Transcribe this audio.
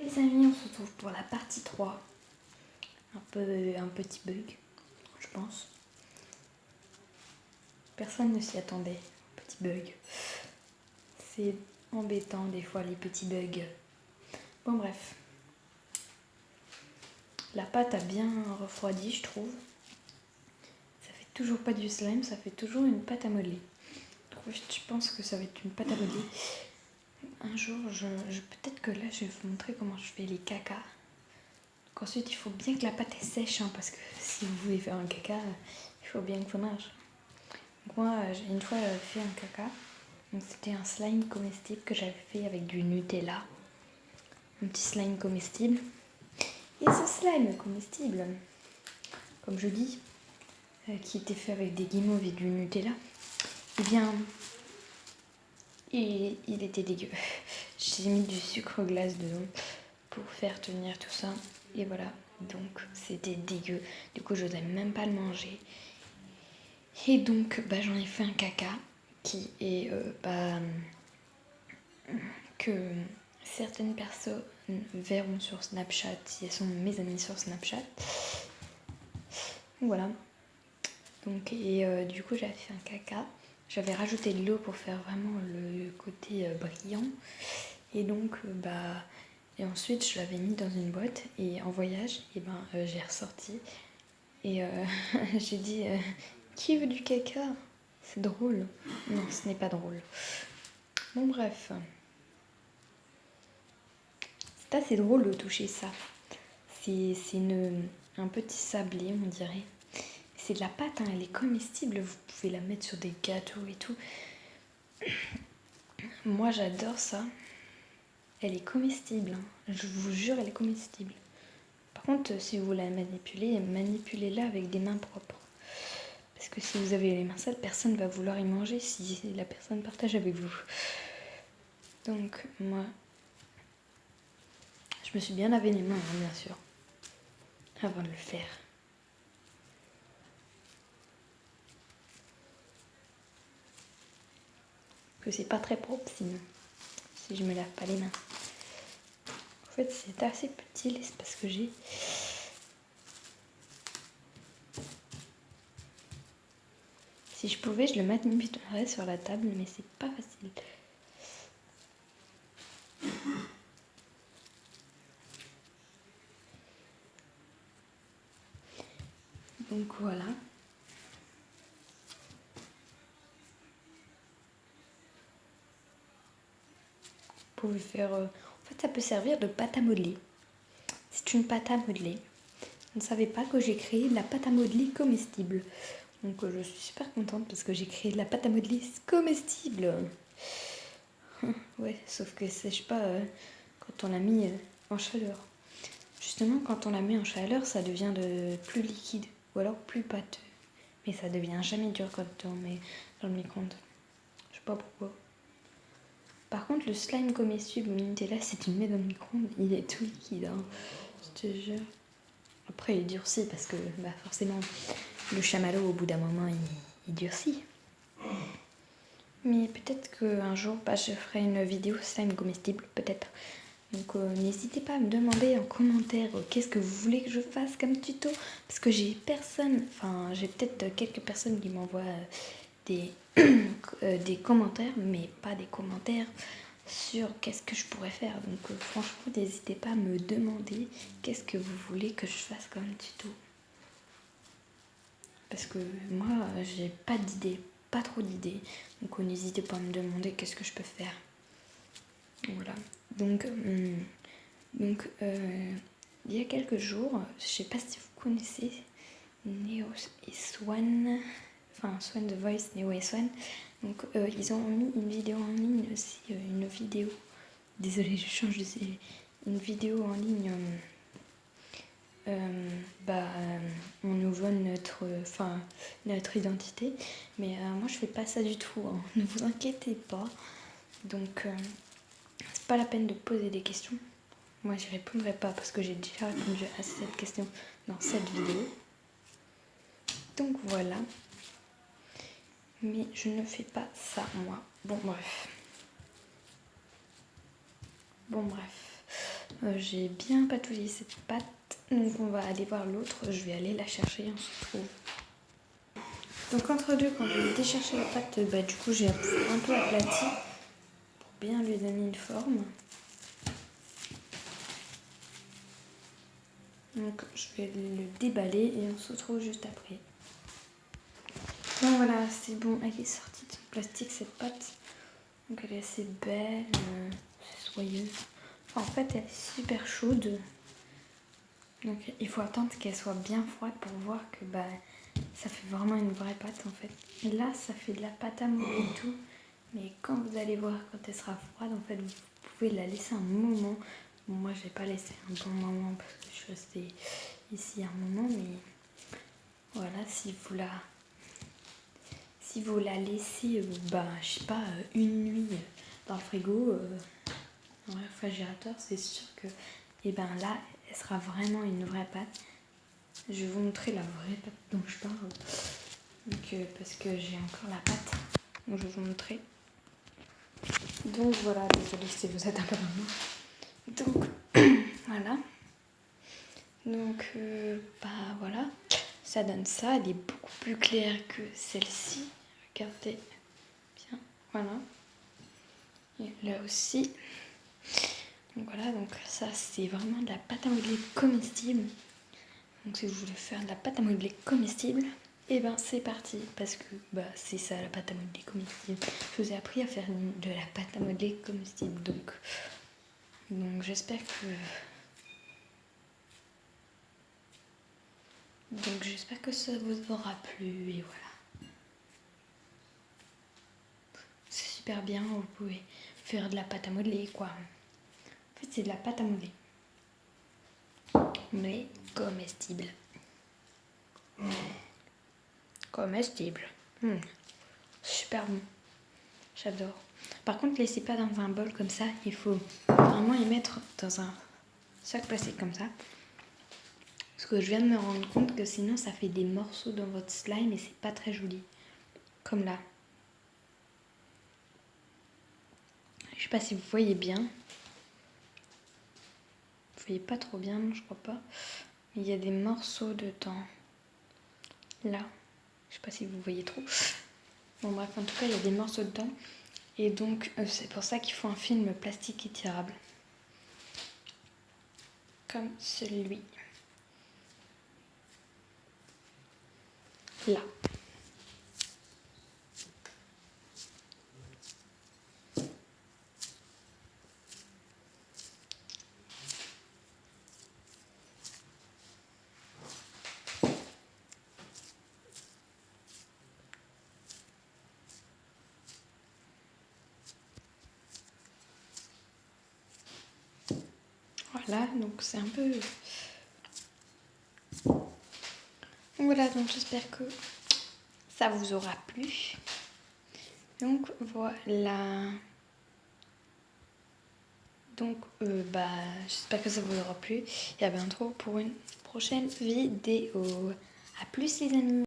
Les amis, on se retrouve pour la partie 3. Un petit bug, je pense. Personne ne s'y attendait. Petit bug. C'est embêtant des fois les petits bugs. Bon bref. La pâte a bien refroidi, je trouve. Ça fait toujours pas du slime, ça fait toujours une pâte à modeler. Je pense que ça va être une pâte à modeler. Un jour, peut-être que là, je vais vous montrer comment je fais les cacas. Donc ensuite, il faut bien que la pâte est sèche, hein, parce que si vous voulez faire un caca, il faut bien que ça marche. Donc moi, j'ai une fois fait un caca. Donc c'était un slime comestible que j'avais fait avec du Nutella. Un petit slime comestible. Et ce slime comestible, comme je dis, qui était fait avec des guimauves et du Nutella, eh bien, il était dégueu. J'ai mis du sucre glace dedans pour faire tenir tout ça. Et voilà, donc c'était dégueu. Du coup, je n'osais même pas le manger. Et donc, j'en ai fait un caca qui est que certaines personnes verront sur Snapchat si elles sont mes amies sur Snapchat. Voilà. Donc, du coup, j'avais fait un caca. J'avais rajouté de l'eau pour faire vraiment le côté brillant. Et donc, et ensuite, je l'avais mis dans une boîte. Et en voyage, j'ai ressorti. Et j'ai dit, qui veut du caca? C'est drôle. Non, ce n'est pas drôle. Bon, bref. C'est assez drôle de toucher ça. C'est un petit sablé, on dirait. C'est de la pâte, hein, elle est comestible. Vous pouvez la mettre sur des gâteaux et tout. Moi, j'adore ça. Elle est comestible, hein. Je vous jure, elle est comestible. Par contre, si vous la manipulez, manipulez-la avec des mains propres. Parce que si vous avez les mains sales, personne ne va vouloir y manger si la personne partage avec vous. Donc, moi, je me suis bien lavé les mains, hein, bien sûr, avant de le faire. Que c'est pas très propre sinon, si je me lave pas les mains. En fait, c'est assez petit l'espace que j'ai. Si je pouvais, je le manipulerais sur la table, mais c'est pas facile. Donc voilà. Vous pouvez faire... En fait, ça peut servir de pâte à modeler. C'est une pâte à modeler. Vous ne savez pas que j'ai créé de la pâte à modeler comestible. Donc je suis super contente parce que j'ai créé de la pâte à modeler comestible. Ouais, sauf que sèche pas quand on l'a mis en chaleur. Justement, quand on la met en chaleur, ça devient plus liquide ou alors plus pâteux. Mais ça devient jamais dur quand on met dans le micro-ondes. Je sais pas pourquoi. Par contre, le slime comestible au Nutella, si tu le mets dans le micro-ondes, il est tout liquide, hein. Je te jure. Après, il durcit parce que forcément, le chamallow, au bout d'un moment, il durcit. Mais peut-être qu'un jour, je ferai une vidéo slime comestible, peut-être. Donc n'hésitez pas à me demander en commentaire qu'est-ce que vous voulez que je fasse comme tuto. Parce que j'ai peut-être quelques personnes qui m'envoient des commentaires, mais pas des commentaires sur qu'est-ce que je pourrais faire. Donc franchement, n'hésitez pas à me demander qu'est-ce que vous voulez que je fasse comme tuto. Parce que moi, j'ai pas d'idée, pas trop d'idées. Donc n'hésitez pas à me demander qu'est-ce que je peux faire. Voilà. Donc il y a quelques jours, je sais pas si vous connaissez Neo et Swan, enfin Swan The Voice, Neo et Swan. Donc ils ont mis une vidéo en ligne aussi, désolée, je change de série. Une vidéo en ligne. On nous voit notre identité, mais moi je fais pas ça du tout, hein. Ne vous inquiétez pas. Donc c'est pas la peine de poser des questions. Moi j'y répondrai pas parce que j'ai déjà répondu à cette question dans cette vidéo. Donc voilà. Mais je ne fais pas ça moi. Bon bref. j'ai bien patouillé cette pâte. Donc on va aller voir l'autre. Je vais aller la chercher, on se retrouve. Donc entre deux, quand j'ai décherché la pâte, du coup j'ai un peu aplati pour bien lui donner une forme. Donc je vais le déballer et on se retrouve juste après. Bon voilà, c'est bon, elle est sortie de son plastique cette pâte. Donc elle est assez belle, c'est soyeuse. Enfin, en fait elle est super chaude. Donc il faut attendre qu'elle soit bien froide pour voir que ça fait vraiment une vraie pâte en fait. Et là ça fait de la pâte à modeler et tout. Mais quand vous allez voir quand elle sera froide, en fait vous pouvez la laisser un moment. Bon, moi je vais pas laisser un bon moment parce que je suis restée ici un moment, mais voilà, si vous la laissez, je sais pas, une nuit dans le frigo, dans le réfrigérateur, c'est sûr que, là, elle sera vraiment une vraie pâte. Je vais vous montrer la vraie pâte dont je parle, donc, parce que j'ai encore la pâte, donc je vais vous montrer. Donc voilà, désolée si vous êtes un peu loin. Donc voilà. Donc voilà, ça donne ça, elle est beaucoup plus claire que celle-ci. Regardez bien, voilà. Et là aussi. Donc voilà, donc ça c'est vraiment de la pâte à modeler comestible. Donc si vous voulez faire de la pâte à modeler comestible, c'est parti. Parce que c'est ça la pâte à modeler comestible. Je vous ai appris à faire de la pâte à modeler comestible. Donc j'espère que... Donc j'espère que ça vous aura plu et voilà. C'est super bien, vous pouvez faire de la pâte à modeler quoi. En fait c'est de la pâte à modeler. Mais comestible. Comestible. Super bon. J'adore. Par contre laissez pas dans un bol comme ça, il faut vraiment y mettre dans un sac plastique comme ça. Parce que je viens de me rendre compte que sinon ça fait des morceaux dans votre slime et c'est pas très joli. Comme là. Je sais pas si vous voyez bien. Vous voyez pas trop bien, non, je crois pas. Mais il y a des morceaux dedans. Là. Je sais pas si vous voyez trop. Bon bref, en tout cas, il y a des morceaux dedans. Et donc, c'est pour ça qu'il faut un film plastique étirable. Comme celui. Là. Voilà, donc c'est un peu... Voilà, donc j'espère que ça vous aura plu. Donc voilà. Donc j'espère que ça vous aura plu. Et à bientôt pour une prochaine vidéo. A plus les amis.